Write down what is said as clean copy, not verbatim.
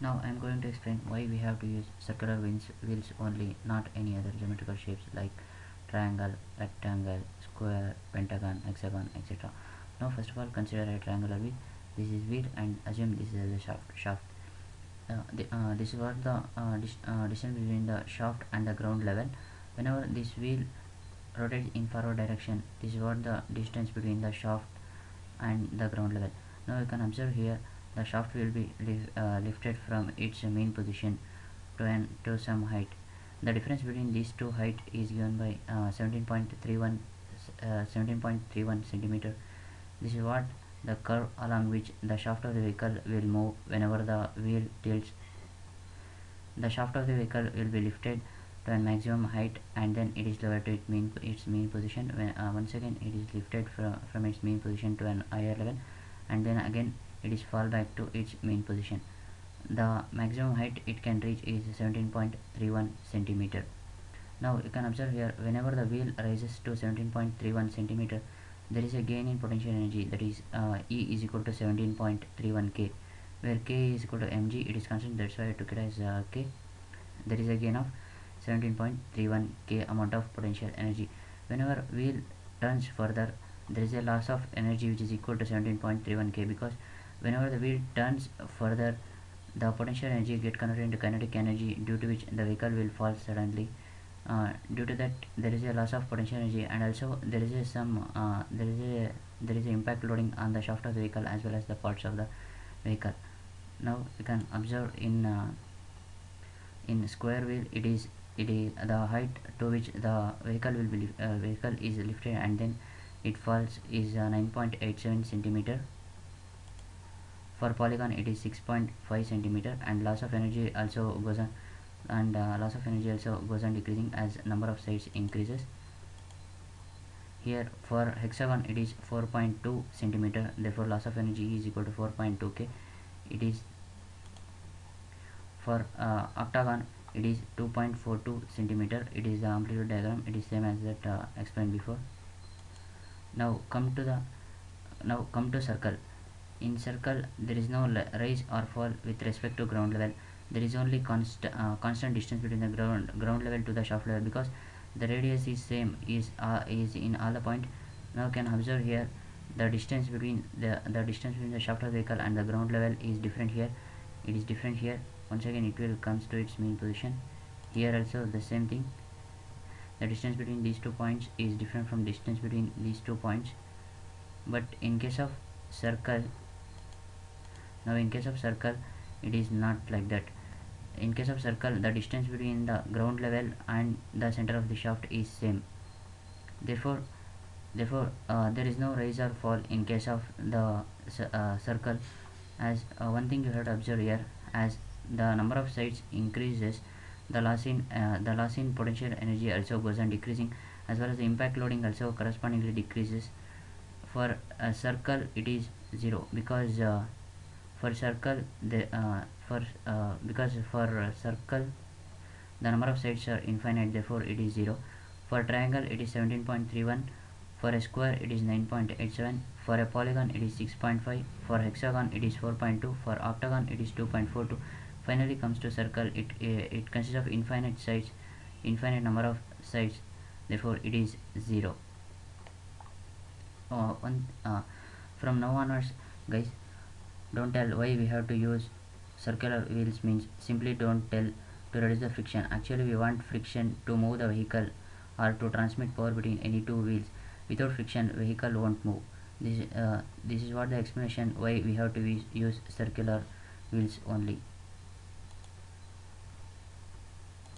Now I am going to explain why we have to use circular wheels only, not any other geometrical shapes like triangle, rectangle, square, pentagon, hexagon, etc. Now first of all, consider a triangular wheel. This is wheel and assume this is the shaft. This is what the distance between the shaft and the ground level. Whenever this wheel rotates in forward direction, this is what the distance between the shaft and the ground level. Now you can observe here the shaft will be lifted from its main position to some height. The difference between these two height is given by 17.31 centimeter. This is what the curve along which the shaft of the vehicle will move whenever the wheel tilts. The shaft of the vehicle will be lifted to a maximum height and then it is lowered to its mean position. Once again it is lifted from its mean position to an higher level, and then again it is fall back to its mean position. The maximum height it can reach is 17.31 centimeter. Now you can observe here, whenever the wheel rises to 17.31 centimeter, there is a gain in potential energy, that is E is equal to 17.31 K, where K is equal to mg. It is constant, that's why I took it as K. There is a gain of 17.31 K amount of potential energy. Whenever wheel turns further, there is a loss of energy which is equal to 17.31 K, because whenever the wheel turns further, the potential energy get converted into kinetic energy, due to which the vehicle will fall suddenly. Due to that, there is a loss of potential energy, and also there is a impact loading on the shaft of the vehicle as well as the parts of the vehicle. Now you can observe in square wheel, it is the height to which the vehicle is lifted and then it falls is 9.87 centimeter. For polygon it is 6.5 centimeter, and loss of energy also goes on decreasing as number of sides increases. Here for hexagon it is 4.2 centimeter, therefore loss of energy is equal to 4.2 K. It is for octagon it is 2.42 centimeter. It is the amplitude diagram, it is same as that explained before. Now come to circle. In circle there is no rise or fall with respect to ground level. There is only constant distance between the ground level to the shaft level, because the radius is same, is in all the point. Now you can observe here the distance between the shaft of the vehicle and the ground level is different here. It is different here. Once again it will comes to its mean position. Here also the same thing. The distance between these two points is different from distance between these two points. But in case of circle, it is not like that. In case of circle, the distance between the ground level and the center of the shaft is same. Therefore there is no rise or fall in case of the circle. As one thing you have to observe here, as the number of sides increases, the loss in potential energy also goes on decreasing, as well as the impact loading also correspondingly decreases. For a circle it is 0, because for circle circle the number of sides are infinite, therefore it is 0. For triangle it is 17.31. For a square it is 9.87. For a polygon it is 6.5. For hexagon it is 4.2. For octagon it is 2.42. Finally comes to circle, it consists of infinite number of sides, therefore it is 0. From now onwards, guys, don't tell why we have to use circular wheels, means simply don't tell to reduce the friction. Actually we want friction to move the vehicle or to transmit power between any two wheels. Without friction vehicle won't move. This is what the explanation why we have to use circular wheels only.